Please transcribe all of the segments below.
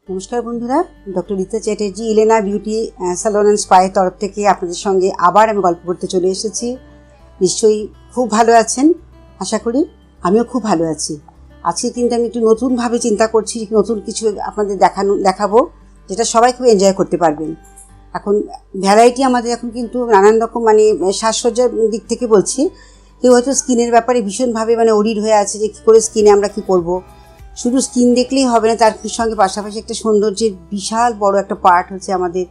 নমস্কার বন্ধুরা, doctor Rita Chatterjee Elena beauty salon and স্পায়ের তরফ থেকে আপনাদের সঙ্গে আবার আমি গল্প করতে চলে এসেছি। নিশ্চয়ই খুব ভালো আছেন, আশা করি আমিও খুব ভালো আছি। আজকে কিন্তু আমি একটু নতুনভাবে চিন্তা করছি, নতুন কিছু আপনাদের দেখাবো যেটা সবাই খুব এনজয় করতে পারবেন। এখন ভ্যারাইটি আমাদের এখন কিন্তু নানান রকম সাজসজ্জার দিক থেকে বলছি। কেউ হয়তো স্কিনের ব্যাপারে ভীষণভাবে অরিড হয়ে আছে যে কী করে স্কিনে আমরা কী করব। শুধু স্কিন দেখলেই হবে না, তার সঙ্গে পাশাপাশি একটা সৌন্দর্যের বিশাল বড় একটা পার্ট হচ্ছে আমাদের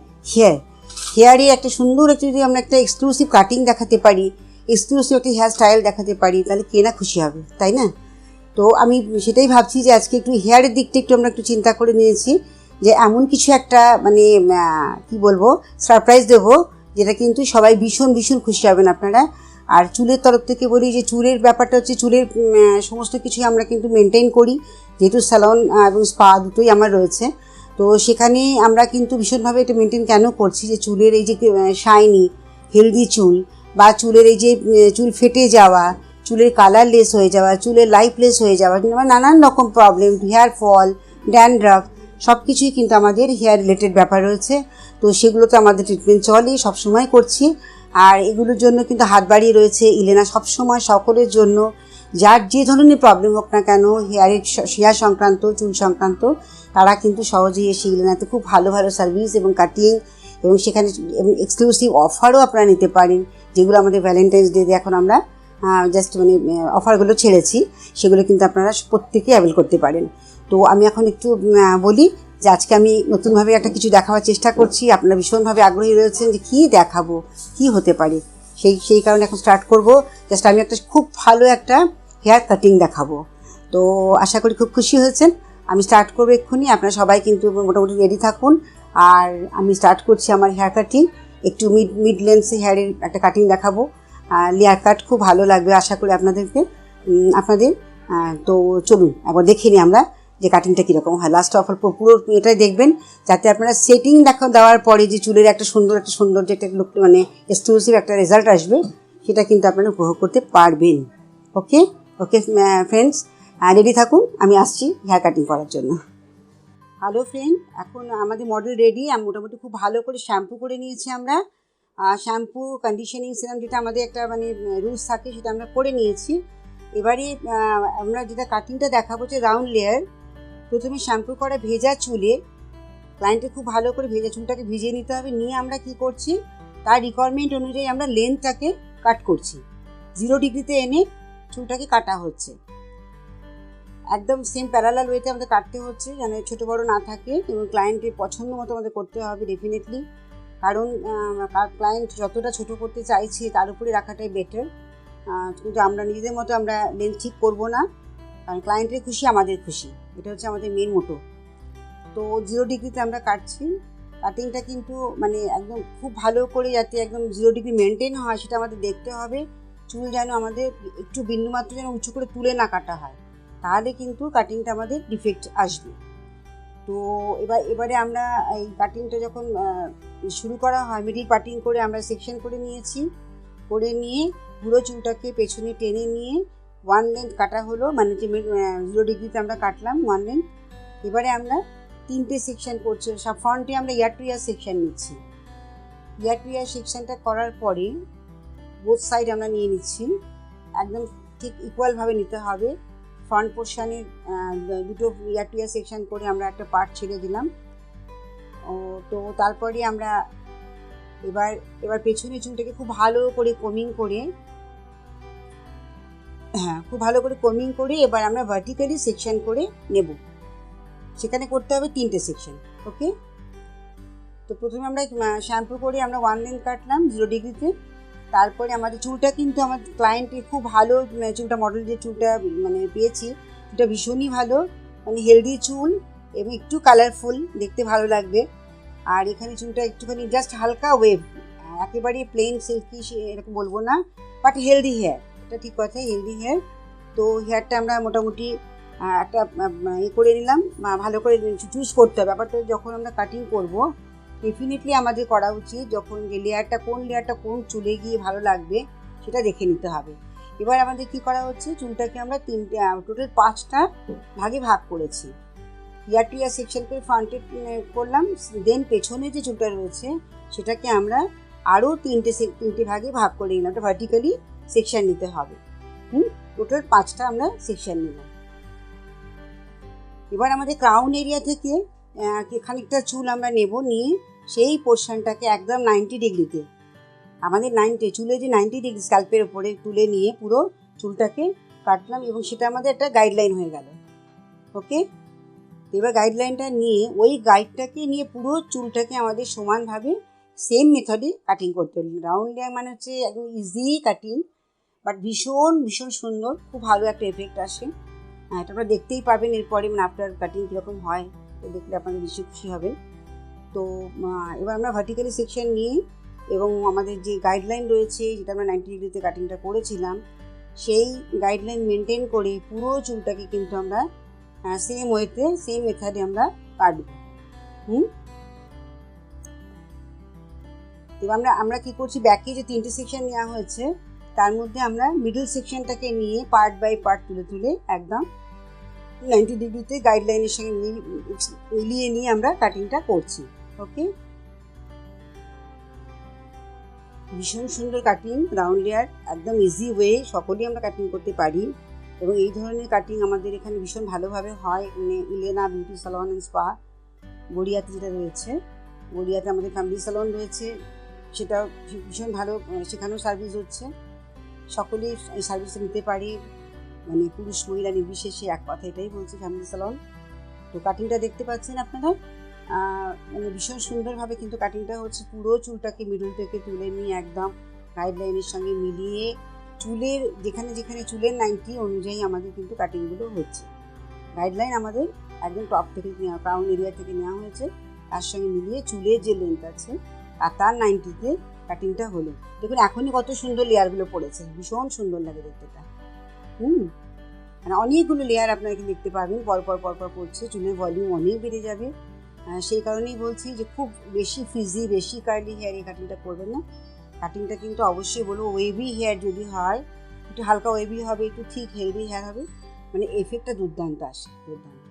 হেয়ারে একটা সুন্দর একটা যদি আমরা একটা এক্সক্লুসিভ কাটিং দেখাতে পারি, এক্সক্লুসিভ একটা হেয়ার স্টাইল দেখাতে পারি, তাহলে কে না খুশি হবে, তাই না? তো আমি সেটাই ভাবছি যে আজকে একটু হেয়ারের দিকটা আমরা একটু চিন্তা করে নিয়েছি যে এমন কিছু একটা কি বলবো সারপ্রাইজ দেবো, যেটা কিন্তু সবাই ভীষণ ভীষণ খুশি হবেন আপনারা। আর চুলের তরফ থেকে বলি যে চুলের ব্যাপারটা হচ্ছে চুলের সমস্ত কিছুই আমরা কিন্তু মেনটেন করি, যেহেতু স্যালন এবং স্পা দুটোই আমার রয়েছে। তো সেখানে আমরা কিন্তু ভীষণভাবে এটা মেনটেন কেন করছি যে চুলের এই যে শাইনি হেলদি চুল, বা চুলের এই যে চুল ফেটে যাওয়া, চুলের কালারলেস হয়ে যাওয়া, চুলের লাইফলেস হয়ে যাওয়া, নানান রকম প্রবলেম, হেয়ার ফল, ড্যান্ড্রাফ, সব কিছুই কিন্তু আমাদের হেয়ার রিলেটেড ব্যাপার রয়েছে। তো সেগুলোতে আমাদের ট্রিটমেন্ট চলে, সবসময় করছি। আর এগুলোর জন্য কিন্তু হাত বাড়িয়ে রয়েছে ইলেনা সবসময় সকলের জন্য, যার যে ধরনের প্রবলেম হোক না কেন, হেয়ার সংক্রান্ত, চুল সংক্রান্ত, তারা কিন্তু সহজেই এসে ইলেনাতে খুব ভালো ভালো সার্ভিস এবং কাটিং এবং সেখানে এক্সক্লুসিভ অফারও আপনারা নিতে পারেন, যেগুলো আমাদের ভ্যালেন্টাইন্স ডেতে এখন আমরা জাস্ট অফারগুলো ছেড়েছি, সেগুলো কিন্তু আপনারা প্রত্যেকেই অ্যাভেল করতে পারেন। তো আমি এখন একটু বলি যে আজকে আমি নতুনভাবে একটা কিছু দেখাবার চেষ্টা করছি। আপনারা ভীষণভাবে আগ্রহী রয়েছেন যে কী দেখাবো, কী হতে পারে, সেই কারণে এখন স্টার্ট করব। জাস্ট আমি একটা খুব ভালো একটা হেয়ার কাটিং দেখাবো। তো আশা করি খুব খুশি হয়েছেন। আমি স্টার্ট করবো এক্ষুনি, আপনারা সবাই কিন্তু মোটামুটি রেডি থাকুন। আর আমি স্টার্ট করছি আমার হেয়ার কাটিং। একটু মিড লেন্থে হেয়ারের একটা কাটিং দেখাবো, লেয়ার কাট, খুব ভালো লাগবে আশা করি আপনাদের। তো চলুন একবার দেখে নিই আমরা যে কাটিংটা কীরকম হয়। লাস্ট অফার পুরো এটাই দেখবেন, যাতে আপনারা সেটিং দেওয়ার পরে যে চুলের একটা সৌন্দর্য একটা লুক এক্সক্লুসিভ একটা রেজাল্ট আসবে, সেটা কিন্তু আপনারা উপভোগ করতে পারবেন। ওকে ওকে ফ্রেন্ডস, রেডি থাকুন, আমি আসছি হেয়ার কাটিং করার জন্য। হ্যালো ফ্রেন্ড, এখন আমাদের মডেল রেডি। আমি মোটামুটি খুব ভালো করে শ্যাম্পু করে নিয়েছি আমরা। শ্যাম্পু, কন্ডিশনিং, সিরাম, যেটা আমাদের একটা রুলস থাকে, সেটা আমরা করে নিয়েছি। এবারে আমরা যেটা কাটিংটা দেখাবো যে রাউন্ড লেয়ার। প্রথমে শ্যাম্পু করা ভেজা চুলে ক্লায়েন্টকে খুব ভালো করে ভেজা চুলটাকে ভিজিয়ে নিতে হবে। নিয়ে আমরা কি করছি, তার রিকোয়ারমেন্ট অনুযায়ী আমরা লেন্থটাকে কাট করছি। 0 ডিগ্রিতে এনে চুলটাকে কাটা হচ্ছে, একদম সেম প্যারালাল ওয়েতে আমাদের কাটতে হচ্ছে, যেন ছোটো বড়ো না থাকে, এবং ক্লায়েন্টের পছন্দ মতো আমাদের করতে হবে ডেফিনেটলি। কারণ ক্লায়েন্ট যতটা ছোটো করতে চাইছে তার উপরে রাখাটাই বেটার। কিন্তু আমরা নিজেদের মতো আমরা লেন্থ ঠিক করবো না, কারণ ক্লায়েন্টের খুশি আমাদের খুশি, এটা হচ্ছে আমাদের মেন মোটো। তো 0 ডিগ্রিতে আমরা কাটছি। কাটিংটা কিন্তু একদম খুব ভালো করে যাতে একদম 0 ডিগ্রি মেনটেন হয়, সেটা আমাদের দেখতে হবে। চুল যেন আমাদের একটু বিন্দুমাত্র যেন উঁচু করে তুলে না কাটা হয়, তাহলে কিন্তু কাটিংটা আমাদের ডিফেক্ট আসবে। তো এবারে আমরা এই কাটিংটা যখন শুরু করা হয়, মিডিল পার্টিং করে আমরা সেকশন করে নিয়েছি। করে নিয়ে পুরো চুলটাকে পেছনে টেনে নিয়ে 1 লেন্থ কাটা হলো, যে 0 ডিগ্রিতে আমরা কাটলাম 1 লেন্থ। এবারে আমরা 3টে সেকশন করছি। সব ফ্রন্টে আমরা ইয়ার টু ইয়ার সেকশন নিচ্ছি। ইয়ার টু ইয়ার সেকশনটা করার পরে বোথ সাইড আমরা নিয়ে নিচ্ছি, একদম ঠিক ইকুয়ালভাবে নিতে হবে। ফ্রন্ট পোর্শনের দুটো ইয়ার টু ইয়ার সেকশন করে আমরা একটা পার্ট ছেড়ে দিলাম। তো তারপরে আমরা এবার পেছনের চুলটাকে খুব ভালো করে কমিং করে এবার আমরা ভার্টিক্যালি সেকশন করে নেব। সেখানে করতে হবে 3টে সেকশন। ওকে, তো প্রথমে আমরা শ্যাম্পু করে আমরা 1 লেন্থ কাটলাম 0 ডিগ্রিতে। তারপরে আমাদের চুলটা কিন্তু আমাদের ক্লায়েন্টের খুব ভালো, চুলটা মডেল যে চুলটা পেয়েছি, চুলটা ভীষণই ভালো, হেলদি চুল এবং একটু কালারফুল, দেখতে ভালো লাগবে। আর এখানে চুলটা একটুখানি জাস্ট হালকা ওয়েভ, একেবারে প্লেন সিল্কি এরকম বলবো না, বাট হেলদি হেয়ার, এটা ঠিক কথা, হেলদি হেয়ার। তো হেয়ারটা আমরা মোটামুটি একটা করে নিলাম, ভালো করে চুজ করতে হবে। ব্যাপারটা যখন আমরা কাটিং করব, ডেফিনেটলি আমাদের করা উচিত যখন যে কোন লেয়ারটা কোন চুলে গিয়ে ভালো লাগবে সেটা দেখে নিতে হবে। এবার আমাদের কি করা হচ্ছে, চুলটাকে আমরা টোটাল 5টা ভাগে ভাগ করেছি। ইয়ার টু ইয়ার সেকশন করে ফ্রন্টে করলাম, দেন পেছনে যে চুলটা রয়েছে সেটাকে আমরা আরও তিনটে ভাগে ভাগ করে নিলাম। ওটা ভার্টিক্যালি সেকশন নিতে হবে। টোটাল 5টা আমরা সেকশন নিলাম। এবার আমাদের ক্রাউন এরিয়া থেকে খানিকটা চুল আমরা নেব, নিয়ে সেই পোর্শনটাকে একদম 90 ডিগ্রিতে, আমাদের চুলে যে 90 ডিগ্রি স্ক্যাল্পের ওপরে তুলে নিয়ে পুরো চুলটাকে কাটলাম, এবং সেটা আমাদের একটা গাইডলাইন হয়ে গেল। ওকে, এবার গাইডলাইনটা নিয়ে ওই গাইডটাকে নিয়ে পুরো চুলটাকে আমাদের সমানভাবে সেম মেথডে কাটিং করতে হলো। রাউন্ড লেয়ার মানে হচ্ছে একদম ইজি কাটিং, বাট ভীষণ ভীষণ সুন্দর, খুব ভালো একটা এফেক্ট আসে। এটা আপনারা দেখতেই পাবেন এরপরে, মানে আফটার কাটিং কীরকম হয়, তো দেখলে আপনাদের নিশ্চয়ই খুশি হবে। তো এবার আমরা ভার্টিক্যালি সেকশন নিয়ে এবং আমাদের যে গাইডলাইন রয়েছে, যেটা আমরা 90 ডিগ্রিতে কাটিংটা করেছিলাম, সেই গাইডলাইন মেনটেন করে পুরো চুলটাকে কিন্তু আমরা সেম ওয়েতে সেম মেথডে আমরা কাটব। এবার আমরা কি করছি, ব্যাকে যে 3টে সেকশন নেওয়া হয়েছে তার মধ্যে আমরা মিডল সেকশনটাকে নিয়ে পার্ট বাই পার্ট তুলে একদম 90 ডিগ্রিতে গাইডলাইনের সঙ্গে মিলিয়ে নিয়ে আমরা কাটিংটা করছি। ওকে, ভীষণ সুন্দর কাটিং, রাউন্ড লেয়ার, একদম ইজি ওয়ে, সকলেই আমরা কাটিং করতে পারি। এবং এই ধরনের কাটিং আমাদের এখানে ভীষণ ভালোভাবে হয়। Elena beauty salon and spa গড়িয়াতে যেটা রয়েছে, গড়িয়াতে আমাদের ফ্যামিলি স্যালন রয়েছে, সেটা ভীষণ ভালো, সেখানেও সার্ভিস হচ্ছে। সকলেই এই সার্ভিসটা নিতে পারে, মানে পুরুষ মহিলা নির্বিশেষে, এক কথা এটাই বলছি ফ্যামিলি স্যালন। তো কাটিংটা দেখতে পাচ্ছেন আপনারা, মানে ভীষণ সুন্দরভাবে কিন্তু কাটিংটা হচ্ছে। পুরো চুলটাকে মিডল থেকে তুলে নিয়ে একদম গাইডলাইনের সঙ্গে মিলিয়ে চুলের যেখানে যেখানে চুলের 90 অনুযায়ী আমাদের কিন্তু কাটিংগুলো হচ্ছে। গাইডলাইন আমাদের একদম টপ থেকে নেওয়া, ক্রাউন এরিয়া থেকে নেওয়া হয়েছে, তার সঙ্গে মিলিয়ে চুলের যে লেন্থ আছে আর তার 90তে কাটিংটা হলো। দেখুন এখনই কত সুন্দর লেয়ারগুলো পড়েছে, ভীষণ সুন্দর লাগে দেখতে। মানে অনেকগুলো লেয়ার আপনারা কি দেখতে পাবেন, পরপর পড়ছে, চুলের ভলিউম অনেক বেড়ে যাবে। সেই কারণেই বলছি যে খুব বেশি ফ্রিজি, বেশি কার্লি হেয়ার এই কাটিংটা করবেন না। কাটিংটা কিন্তু অবশ্যই বলবো ওয়েভি হেয়ার যদি হয়, একটু হালকা ওয়েভি হবে, একটু ঠিক হেলদি হেয়ার হবে, মানে এফেক্টটা দুর্দান্ত আসে, দুর্দান্ত।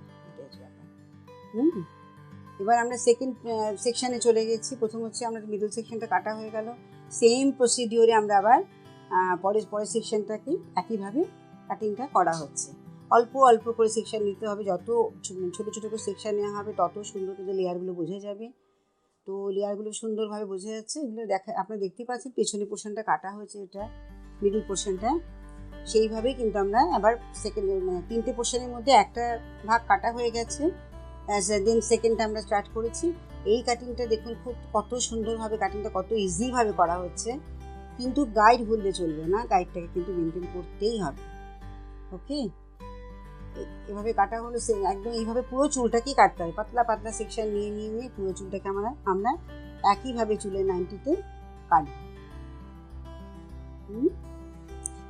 এবার আমরা সেকেন্ড সেকশানে চলে গেছি। প্রথম হচ্ছে আমরা মিডল সেকশনটা কাটা হয়ে গেল, সেম প্রসিডিওরে আমরা আবার পরের সেকশনটাকে একইভাবে কাটিংটা করা হচ্ছে। অল্প অল্প করে সেকশন নিতে হবে, যত ছোটো ছোটো করে সেকশন নেওয়া হবে তত সুন্দর কিন্তু লেয়ারগুলো বোঝা যাবে। তো লেয়ারগুলো সুন্দরভাবে বোঝা যাচ্ছে, এগুলো আপনারা দেখতেই পাচ্ছেন পেছনের পোর্শনটা কাটা হয়েছে, এটা মিডল পোর্শনটা। সেইভাবেই কিন্তু আমরা আবার সেকেন্ড 3টে পোর্শনের মধ্যে একটা ভাগ কাটা হয়ে গেছে, দেন সেকেন্ডটা আমরা স্টার্ট করেছি। এই কাটিংটা দেখুন কত সুন্দরভাবে কাটিংটা কত ইজিভাবে করা হচ্ছে, কিন্তু গাইড ভুললে চলবে না, গাইডটাকে কিন্তু মেনটেন করতেই হবে। ওকে, এভাবে কাটা হলো, একদম এইভাবে পুরো চুলটাকেই কাটতে হবে, পাতলা পাতলা সেকশন নিয়ে নিয়ে নিয়ে পুরো চুলটাকে আমরা একইভাবে চুলের 90তে কাটব।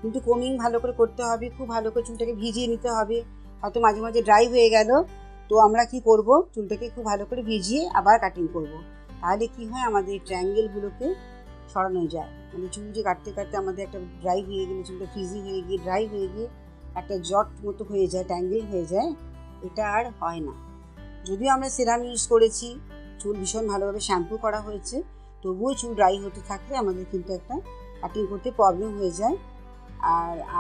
কিন্তু কোমিং ভালো করে করতে হবে, খুব ভালো করে চুলটাকে ভিজিয়ে নিতে হবে। হয়তো মাঝে মাঝে ড্রাই হয়ে গেল, তো আমরা কি করব, চুলটাকে খুব ভালো করে ভিজিয়ে আবার কাটিং করব। তাহলে কি হয়, আমাদের ট্রায়াঙ্গেলগুলোকে সরানো যায়। মানে চুল যে কাটতে কাটতে আমাদের একটা ড্রাই হয়ে গেলে, চুলটা ফ্রিজি হয়ে গিয়ে ড্রাই হয়ে গিয়ে একটা জট মতো হয়ে যায়, ট্যাঙ্গেল হয়ে যায়, এটা আর হয় না। যদিও আমরা সেরাম ইউজ করেছি, চুল ভীষণ ভালোভাবে শ্যাম্পু করা হয়েছে, তবুও চুল ড্রাই হতে থাকলে আমাদের কিন্তু একটা কাটিং করতে প্রবলেম হয়ে যায়।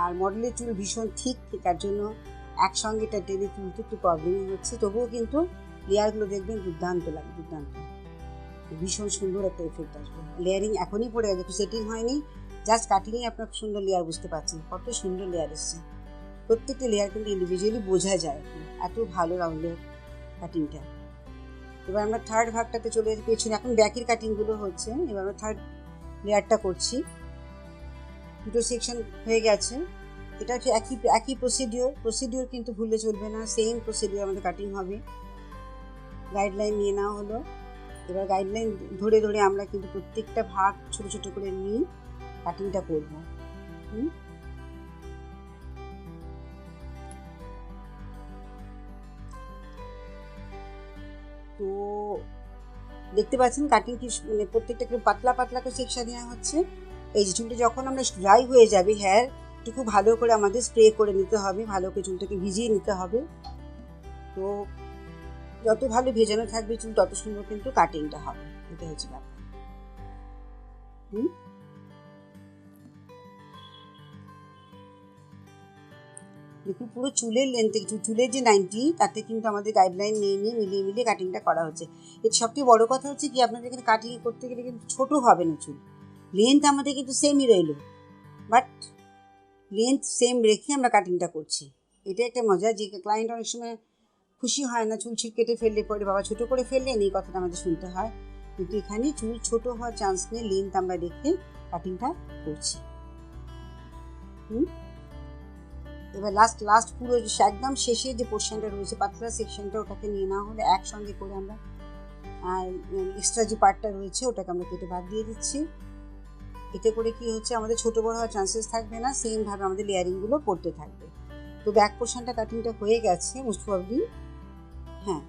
আর মডেলের চুল ভীষণ ঠিক, তার জন্য একসঙ্গে এটা টেনে তুলতে একটু প্রবলেমই হচ্ছে। তবুও কিন্তু লেয়ারগুলো দেখবেন দুর্দান্ত লাগে, দুর্দান্ত, ভীষণ সুন্দর একটা এফেক্ট আসবে। লেয়ারিং এখনই পড়ে গেছে, একটু সেটিং হয়নি, জাস্ট কাটিংয়ে আপনার সুন্দর লেয়ার বুঝতে পারছেন, কত সুন্দর লেয়ার এসছে। প্রত্যেকটা লেয়ার কিন্তু ইন্ডিভিজুয়ালি বোঝা যায়, এত ভালো রাউন্ডের কাটিংটা। এবার আমরা থার্ড ভাগটাতে চলে যেতে পেছনে, এখন ব্যাকের কাটিংগুলো হচ্ছে, এবার আমরা থার্ড লেয়ারটা করছি। দুটো সেকশন হয়ে গেছে, এটা হচ্ছে একই প্রসিডিওর কিন্তু ভুললে চলবে না, সেম প্রসিডিওর আমাদের কাটিং হবে। গাইডলাইন নিয়ে নেওয়া হলো, এবার গাইডলাইন ধরে ধরে আমরা কিন্তু প্রত্যেকটা ভাগ ছোট ছোট করে নিয়ে কাটিংটা করব। তো দেখতে পাচ্ছেন কাটিং কি, মানে প্রত্যেকটা পাতলা পাতলা করে সেকশন নেওয়া হচ্ছে। এই যে চুলটা যখন আমরা ড্রাই হয়ে যাবে, হেয়ার একটু ভালো করে আমাদের স্প্রে করে নিতে হবে, ভালো করে চুলটাকে ভিজিয়ে নিতে হবে। তো যত ভালো ভেজানো থাকবে চুল তত সুন্দর কিন্তু কাটিংটা হবে, এটা হচ্ছে ব্যাপার। দেখুন পুরো চুলের লেন্থে, চুলের যে 90 তাতে কিন্তু আমাদের গাইডলাইন নিয়ে মিলিয়ে মিলিয়ে কাটিংটা করা হচ্ছে। এর সবচেয়ে বড় কথা হচ্ছে কি, আপনাদের এখানে কাটিং করতে গেলে কিন্তু ছোটো হবে না চুল, লেন্থ আমাদের কিন্তু সেমই রইল, বাট লেন্থ সেম রেখে আমরা কাটিংটা করছি। এটা একটা মজা, যে ক্লায়েন্ট অনেক সময় খুশি হয় না চুল কেটে ফেললে পরে, বাবা ছোটো করে ফেললেন, এই কথাটা আমাদের শুনতে হয়। কিন্তু এখানে চুল ছোটো হওয়ার চান্স নিয়ে লেন্থ আমরা রেখে কাটিংটা করছি। এবার লাস্ট পুরো একদম শেষে যে পোর্শনটা রয়েছে পাতলা সেকশনটা, ওটাকে নিয়ে নেওয়া হলে একসঙ্গে করে আমরা এক্সট্রা যে পার্টটা রয়েছে ওটাকে আমরা কেটে বাদ দিয়ে দিচ্ছি। এতে করে কি হচ্ছে, আমাদের ছোটো বড় হওয়ার চান্সেস থাকবে না, সেমভাবে আমাদের লেয়ারিংগুলো পড়তে থাকবে। তো ব্যাক পোর্শনটা কাটিংটা হয়ে গেছে মোস্ট প্রবাবলি। হ্যাঁ,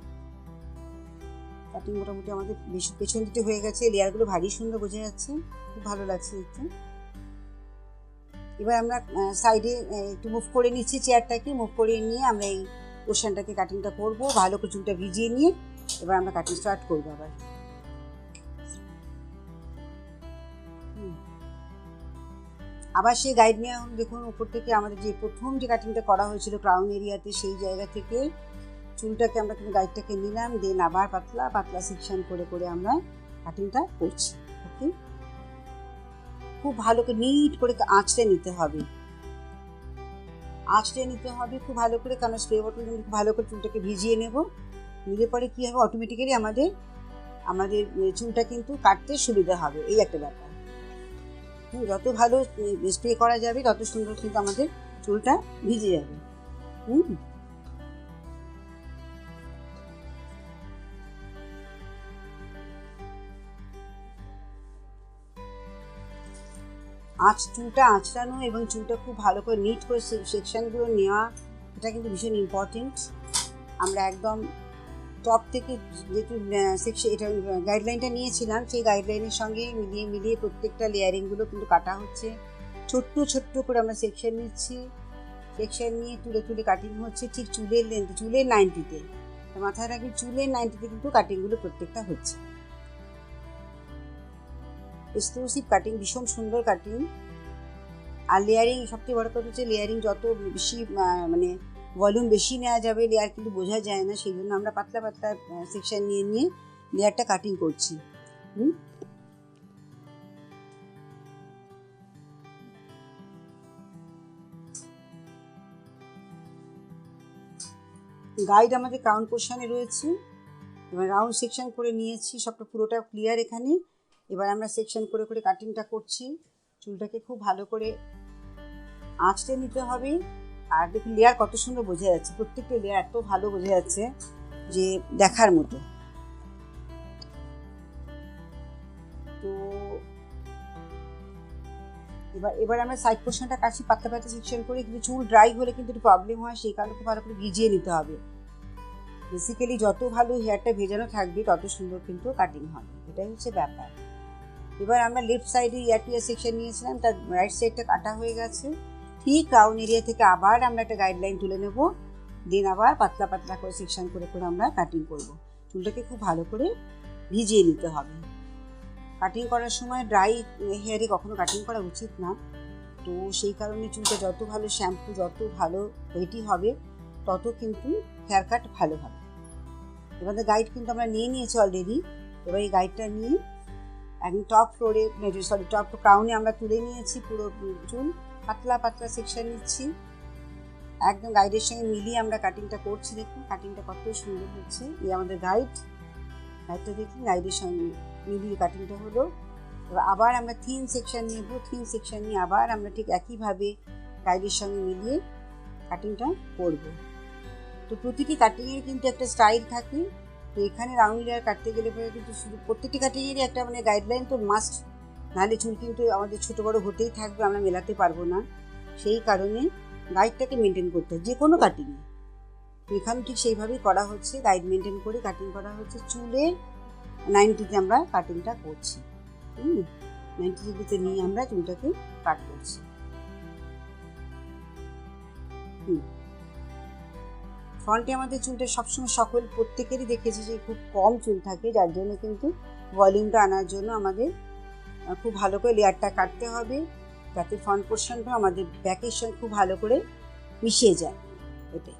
কাটিং মোটামুটি আমাদের বেশি পেছন দিতে হয়ে গেছে, লেয়ারগুলো ভারী সুন্দর বোঝা যাচ্ছে, খুব ভালো লাগছে দেখতে। এবার আমরা সাইডে একটু মুভ করে নিচ্ছি, চেয়ারটাকে মুভ করে নিয়ে আমরা এই পোর্শনটাকে কাটিংটা করব, ভালো করে চুলটা ভিজিয়ে নিয়ে এবার আমরা কাটিং স্টার্ট করবো। আবার সেই গাইড নেওয়া হলো। দেখুন উপর থেকে আমাদের যে প্রথম যে কাটিংটা করা হয়েছিল ক্রাউন এরিয়াতে, সেই জায়গা থেকে চুলটাকে আমরা কিন্তু গাইডটাকে নিলাম, দেন আবার পাতলা পাতলা সেকশন করে করে আমরা কাটিংটা করছি। ওকে, খুব ভালো করে নিট করে আঁচড়ে নিতে হবে, খুব ভালো করে, কারণ স্প্রে বটল খুব ভালো করে চুলটাকে ভিজিয়ে নেব। নিলে পরে কী হবে, অটোমেটিক্যালি আমাদের চুলটা কিন্তু কাটতে সুবিধা হবে, এই একটা ব্যাপার। যত ভালো স্প্রে করা যাবে তত সুন্দর কিন্তু আমাদের চুলটা ভিজে যাবে। চুলটা আঁচড়ানো এবং চুলটা খুব ভালো করে নিট করে সেকশনগুলো নেওয়া, এটা কিন্তু ভীষণ ইম্পর্টেন্ট। আমরা একদম টপ থেকে যেহেতু সেকশন এটা গাইডলাইনটা নিয়েছিলাম, সেই গাইডলাইনের সঙ্গে মিলিয়ে প্রত্যেকটা লেয়ারিংগুলো কিন্তু কাটা হচ্ছে। ছোট্ট করে আমরা সেকশন নিচ্ছি, সেকশন নিয়ে তুলে তুলে কাটিং হচ্ছে ঠিক চুলের লেন্থ, চুলের 90-তে। মাথায় রাখি চুলের 90-তে কিন্তু কাটিংগুলো প্রত্যেকটা হচ্ছে। এক্সক্লুসিভ কাটিং, ভীষণ সুন্দর কাটিং। আর লেয়ারিং, সবচেয়ে বড় কথা হচ্ছে লেয়ারিং যত বেশি মানে ভলিউম বেশি নেওয়া যাবে, লেয়ার কিন্তু বোঝা যায় না, সেই জন্য আমরা পাতলা পাতলা সেকশন নিয়ে লেয়ারটা কাটিং করছি। গাইড আমাদের ক্রাউন পোর্শনে রয়েছে, এবার রাউন্ড সেকশন করে নিয়েছি, সবটা পুরোটা ক্লিয়ার এখানে। এবার আমরা সেকশন করে করে কাটিংটা করছি। চুলটাকে খুব ভালো করে আঁচড়ে নিতে হবে। আর দেখুন লেয়ার কত সুন্দর বোঝা যাচ্ছে, প্রত্যেকটা লেয়ার এত ভালো বোঝা যাচ্ছে যে দেখার মতো। তো এবার আমরা সাইড পোর্শনটা কাটছি পাতলা পাতলা সেকশন করে, কিন্তু চুল ড্রাই হলে কিন্তু একটু প্রবলেম হয়, সেই কারণে খুব ভালো করে ভিজিয়ে নিতে হবে। বেসিক্যালি যত ভালো হেয়ারটা ভেজানো থাকবে তত সুন্দর কিন্তু কাটিং হবে, এটাই হচ্ছে ব্যাপার। এবার আমরা লেফট সাইডে ইয়ার টু ইয়ার সেকশন নিয়েছিলাম, তার রাইট সাইডটা কাটা হয়ে গেছে। ঠিক ক্রাউন এরিয়া থেকে আবার আমরা একটা গাইডলাইন তুলে নেব, দেন আবার পাতলা পাতলা করে সেকশন করে করে আমরা কাটিং করব। চুলটাকে খুব ভালো করে ভিজিয়ে নিতে হবে। কাটিং করার সময় ড্রাই হেয়ারে কখনো কাটিং করা উচিত না, তো সেই কারণে চুলটা যত ভালো শ্যাম্পু, যত ভালো ওয়েটি হবে তত কিন্তু হেয়ার কাট ভালো হবে। এবার গাইড কিন্তু আমরা নিয়ে নিয়েছি অলরেডি। এবার এই গাইডটা নিয়ে একদম টপ ক্রাউনে আমরা তুলে নিয়েছি পুরো চুল, পাতলা পাতলা সেকশন নিচ্ছি, একদম গাইডের সঙ্গে মিলিয়ে আমরা কাটিংটা করছি। দেখুন কাটিংটা কত সুন্দর হচ্ছে, এই আমাদের গাইডটা দেখুন, গাইডের সঙ্গে মিলিয়ে কাটিংটা হলো। এবার আবার আমরা থিন সেকশন নেব, থিন সেকশন নিয়ে আবার আমরা ঠিক একইভাবে গাইডের সঙ্গে মিলিয়ে কাটিংটা করব। তো প্রতিটি কাটিংয়ের কিন্তু একটা স্টাইল থাকে, তো এখানে রাউন্ড লেয়ার কাটতে গেলে পরে কিন্তু শুধু প্রত্যেকটি কাটিংয়েরই একটা মানে গাইডলাইন তো মাস্ট, নাহলে চুল কিন্তু আমাদের ছোটো বড়ো হতেই থাকবে, আমরা মেলাতে পারবো না। সেই কারণে গাইডটাকে মেনটেন করতে হয় যে কোনো কাটিংয়ে। তো এখানে ঠিক সেইভাবেই করা হচ্ছে, গাইড মেনটেন করে কাটিং করা হচ্ছে। চুলের 90-তে আমরা কাটিংটা করছি, 90 ডিগ্রিতে নিয়ে আমরা চুলটাকে কাট করছি। ফ্রন্টে আমাদের চুলটা সবসময় প্রত্যেকেরই দেখেছি যে খুব কম চুল থাকে, যার জন্য কিন্তু ভলিউমটা আনার জন্য আমাদের খুব ভালো করে লেয়ারটা কাটতে হবে, যাতে ফ্রন্ট পোর্শনটা আমাদের ব্যাকের সঙ্গে খুব ভালো করে মিশিয়ে যায়। এটাই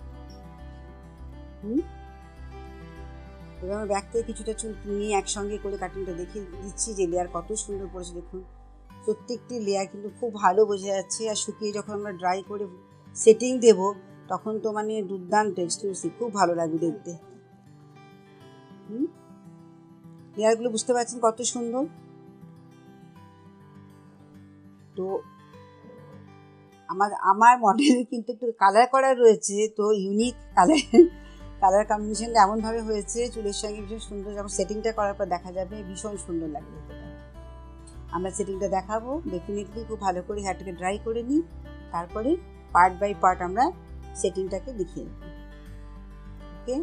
এবার আমরা ব্যাক থেকে কিছুটা চুল নিয়ে একসঙ্গে করে কাটিংটা দেখিয়ে দিচ্ছি যে লেয়ার কত সুন্দর পড়েছে। দেখুন প্রত্যেকটি লেয়ার কিন্তু খুব ভালো বোঝা যাচ্ছে, আর শুকিয়ে যখন আমরা ড্রাই করে সেটিং দেব তখন তো মানে দুর্দান্ত এক্সক্লুসিভ, খুব ভালো লাগবে দেখতে। লেয়ারগুলো বুঝতে পারছেন কত সুন্দর। তো আমার মডেল কিন্তু একটু কালার করা রয়েছে, তো ইউনিক কালার কম্বিনেশনটা এমনভাবে হয়েছে চুলের সঙ্গে ভীষণ সুন্দর। যখন সেটিংটা করার পর দেখা যাবে ভীষণ সুন্দর লাগবে। আমরা সেটিংটা দেখাবো ডেফিনেটলি। খুব ভালো করে হেয়ারটাকে ড্রাই করে নিই, তারপরে পার্ট বাই পার্ট আমরা সেটিংটাকে দেখিয়ে দেবো। ওকে,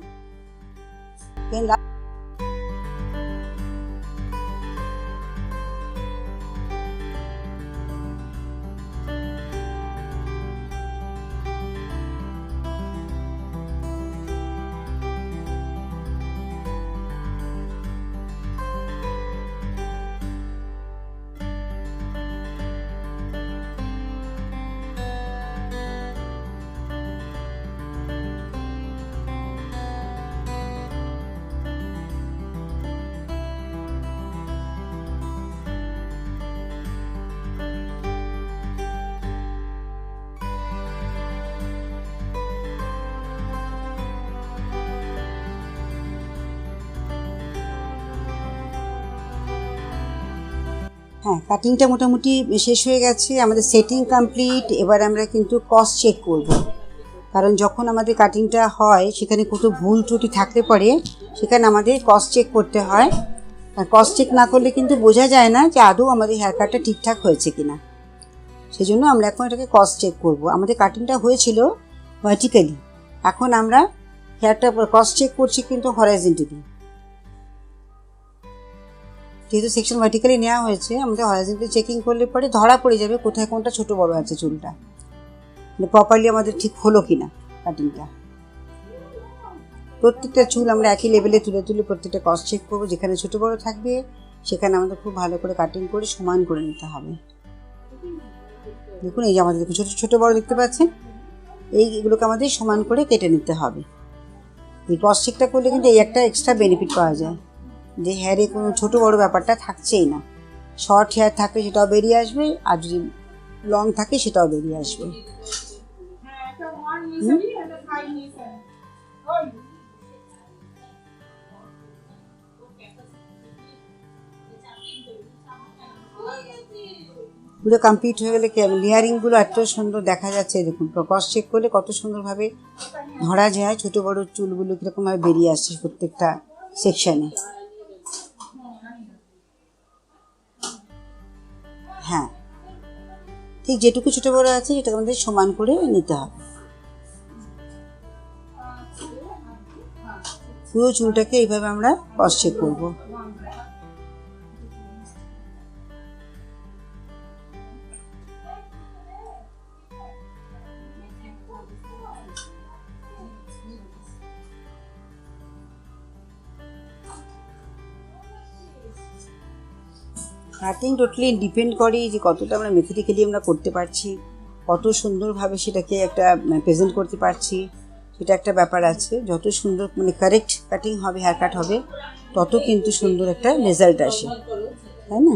হ্যাঁ, কাটিংটা মোটামুটি শেষ হয়ে গেছে, আমাদের সেটিং কমপ্লিট। এবার আমরা কিন্তু কস্ট চেক করব, কারণ যখন আমাদের কাটিংটা হয় সেখানে কত ভুল ত্রুটি থাকলে পরে সেখানে আমাদের কস্ট চেক করতে হয়। আর কস্ট চেক না করলে কিন্তু বোঝা যায় না যে আদৌ আমাদের হেয়ার কাটটা ঠিকঠাক হয়েছে কিনা। সেই জন্য আমরা এখন এটাকে কস্ট চেক করব। আমাদের কাটিংটা হয়েছিল ভার্টিক্যালি, এখন আমরা হেয়ারটা কস্ট চেক করছি কিন্তু হরাইজন্টালি। যেহেতু সেকশন ভার্টিক্যালি নেওয়া হয়েছে, আমাদের হরাইজন্টালি চেকিং করলে পরে ধরা পড়ে যাবে কোথায় কোনটা ছোট বড় আছে চুলটা, মানে প্রপারলি আমাদের ঠিক হলো কিনা কাটিংটা। প্রত্যেকটা চুল আমরা একই লেভেলে তুলে প্রত্যেকটা কস্ট চেক করবো। যেখানে ছোট বড় থাকবে সেখানে আমাদের খুব ভালো করে কাটিং করে সমান করে নিতে হবে। দেখুন এই যে আমাদের ছোট বড় দেখতে পাচ্ছেন, এইগুলোকে আমাদের সমান করে কেটে নিতে হবে। এই কস্ট চেকটা করলে কিন্তু এই একটা এক্সট্রা বেনিফিট পাওয়া যায় যে হেয়ারে কোনো ছোট বড় ব্যাপারটা থাকছেই না। শর্ট হেয়ার থাকলে সেটাও বেরিয়ে আসবে, আর যদি লং থাকে সেটাও বেরিয়ে আসবে। পুরো কমপ্লিট হয়ে গেলে লেয়ারিংগুলো এত সুন্দর দেখা যাচ্ছে। দেখুন ক্রস চেক করলে কত সুন্দরভাবে ধরা যায় ছোটো বড়ো চুলগুলো কীরকমভাবে বেরিয়ে আসছে প্রত্যেকটা সেকশানে। হ্যাঁ, ঠিক যেটুকু ছোটো বড়ো আছে এটা আমাদের সমান করে নিতে হবে। পুরো চুলটাকে এইভাবে আমরা ক্রস চেক করবো। কাটিং টোটালি ডিপেন্ড করে যে কতটা আমরা মেথডিক্যালি আমরা করতে পারছি, কত সুন্দরভাবে সেটাকে একটা প্রেজেন্ট করতে পারছি, সেটা একটা ব্যাপার আছে। যত সুন্দর মানে কারেক্ট কাটিং হবে, হেয়ার কাট হবে, তত কিন্তু সুন্দর একটা রেজাল্ট আসে, তাই না?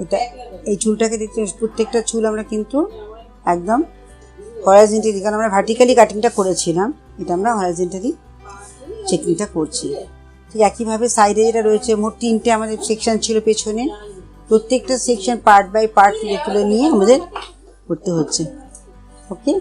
এটা এই চুলটাকে দেখতে প্রত্যেকটা চুল আমরা কিন্তু একদম হরাইজন্টালি, কারণ আমরা ভার্টিক্যালি কাটিংটা করেছিলাম, এটা আমরা হরাইজন্টালি চেকিংটা করছি। ঠিক একইভাবে সাইডে যেটা রয়েছে, মোট 3টে আমাদের সেকশন ছিল পেছনে, প্রত্যেকটা সেকশন পার্ট বাই পার্ট তুলে নিয়ে আমাদের করতে হচ্ছে। ওকে,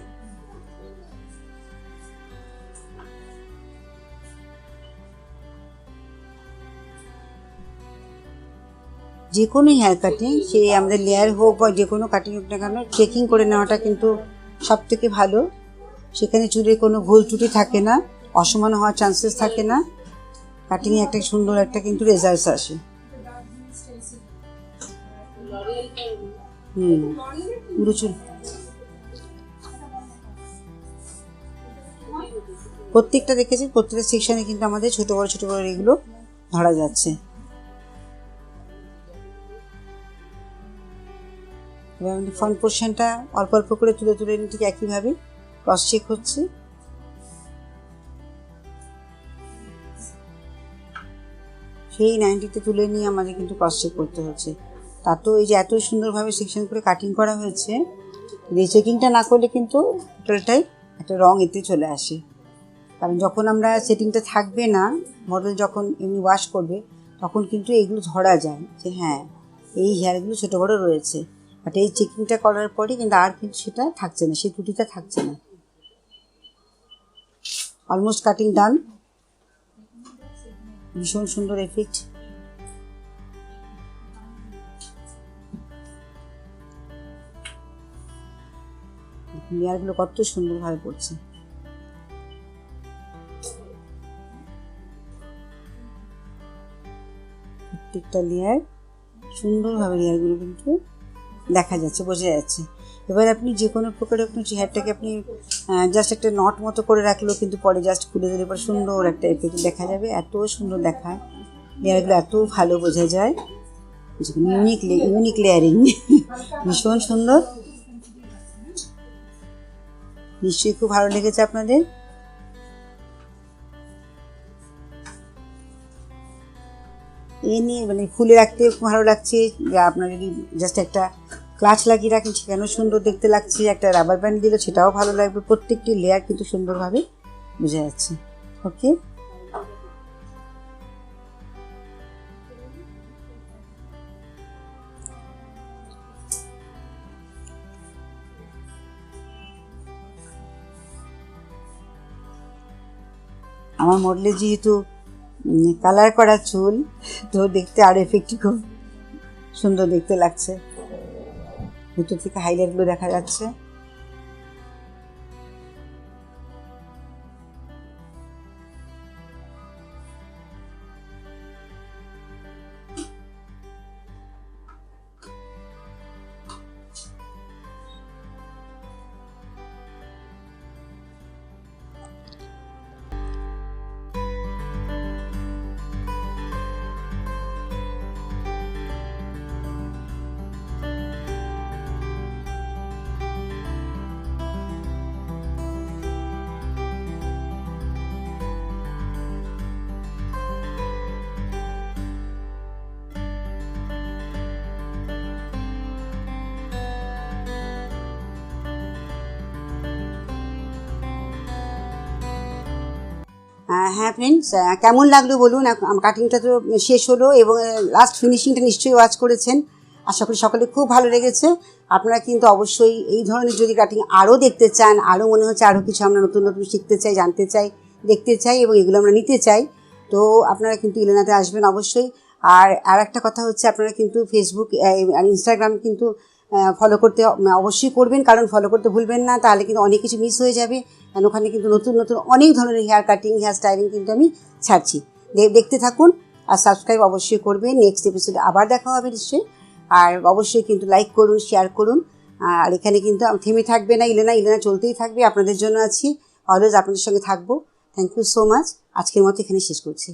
যে কোনো হেয়ার কাটিং, সে আমাদের লেয়ার হোক বা যে কোনো কাটিং হোক না কেন, চেকিং করে নেওয়াটা কিন্তু সব থেকে ভালো। সেখানে চুলের কোনো ভুল ত্রুটি থাকে না, অসমান হওয়ার চান্সেস থাকে না। কাটিংয়ে একটা সুন্দর একটা কিন্তু রেজাল্টস আসে। পুরো চুল প্রত্যেকটা দেখেছি, প্রত্যেকটা সেকশনে কিন্তু আমাদের ছোট বড় এগুলো ধরা যাচ্ছে। এবার আমাদের ফ্রন্ট পোর্শনটা অল্প অল্প করে তুলে তুলে নিয়ে ঠিক একইভাবে ক্রস চেক হচ্ছে। সেই 90তে তুলে নিয়ে আমাদের কিন্তু ক্রস চেক করতে হচ্ছে। তাতেও এই যে এত সুন্দরভাবে সেকশন করে কাটিং করা হয়েছে, রিচেকিংটা না করলে কিন্তু টোটালটাই একটা রং এতে চলে আসে। কারণ যখন আমরা সেটিংটা থাকবে না, মডেল যখন এমনি ওয়াশ করবে, তখন কিন্তু এইগুলো ধরা যায় যে হ্যাঁ এই হেয়ারগুলো ছোটো বড়ো রয়েছে। বাট এই চেকিংটা করার পরে কিন্তু আর কিন্তু সেটা থাকছে না, সেই ত্রুটিটা থাকছে না। অলমোস্ট কাটিং ডান। ভীষণ সুন্দর এফেক্ট। লেয়ারগুলো কত সুন্দরভাবে পড়ছে। প্রত্যেকটা লেয়ার সুন্দরভাবে লেয়ারগুলো কিন্তু দেখা যাচ্ছে, বোঝা যাচ্ছে। এবার আপনি যে কোনো প্রকারে আপনার হেয়ারটাকে আপনি জাস্ট একটা নট মতো করে রাখলেও কিন্তু পরে জাস্ট খুলে দিলে পরে সুন্দর একটা এফেক্ট দেখা যাবে। এত সুন্দর দেখায় লেয়ারগুলো, এত ভালো বোঝা যায়। ইউনিক লেয়ারিং ভীষণ সুন্দর। নিশ্চয়ই খুব ভালো লেগেছে আপনাদের। এই নিয়ে মানে খুলে রাখতে খুব ভালো লাগছে। আপনার যদি জাস্ট একটা ক্লাচ লাগিয়ে রাখেন সেখানেও সুন্দর দেখতে লাগছে, একটা রাবার ব্যান্ড দিলে সেটাও ভালো লাগবে। প্রত্যেকটি লেয়ার কিন্তু সুন্দরভাবে বোঝা যাচ্ছে। ওকে, আমার মডেলের যেহেতু কালার করা চুল, তো দেখতে আরও এফেক্টিভ খুব সুন্দর দেখতে লাগছে। ভিতর থেকে হাইলাইটগুলো দেখা যাচ্ছে। হ্যাঁ ফ্রেন্ডস, কেমন লাগলো বলুন। কাটিংটা তো শেষ হলো এবং লাস্ট ফিনিশিংটা নিশ্চয়ই ওয়াচ করেছেন। আশা করি সকলে খুব ভালো লেগেছে। আপনারা কিন্তু অবশ্যই এই ধরনের যদি কাটিং আরও দেখতে চান, আরও মনে হচ্ছে আরও কিছু আমরা নতুন নতুন শিখতে চাই, জানতে চাই, দেখতে চাই এবং এগুলো আমরা নিতে চাই, তো আপনারা কিন্তু ইলেনাতে আসবেন অবশ্যই। আর একটা কথা হচ্ছে, আপনারা কিন্তু ফেসবুক আর ইনস্টাগ্রাম কিন্তু ফলো করতে অবশ্যই করবেন, কারণ ফলো করতে ভুলবেন না, তাহলে কিন্তু অনেক কিছু মিস হয়ে যাবে। কারণ ওখানে কিন্তু নতুন নতুন অনেক ধরনের হেয়ার কাটিং, হেয়ার স্টাইলিং কিন্তু আমি ছাড়ছি। দেখতে থাকুন আর সাবস্ক্রাইব অবশ্যই করবেন। নেক্সট এপিসোডে আবার দেখা হবে নিশ্চয়ই। আর অবশ্যই কিন্তু লাইক করুন, শেয়ার করুন। আর এখানে কিন্তু থেমে থাকবে না ইলেনা চলতেই থাকবে। আপনাদের জন্য আছি, অলওয়েজ আপনাদের সঙ্গে থাকবো। Thank you so much. আজকের মতো এখানে শেষ করছি।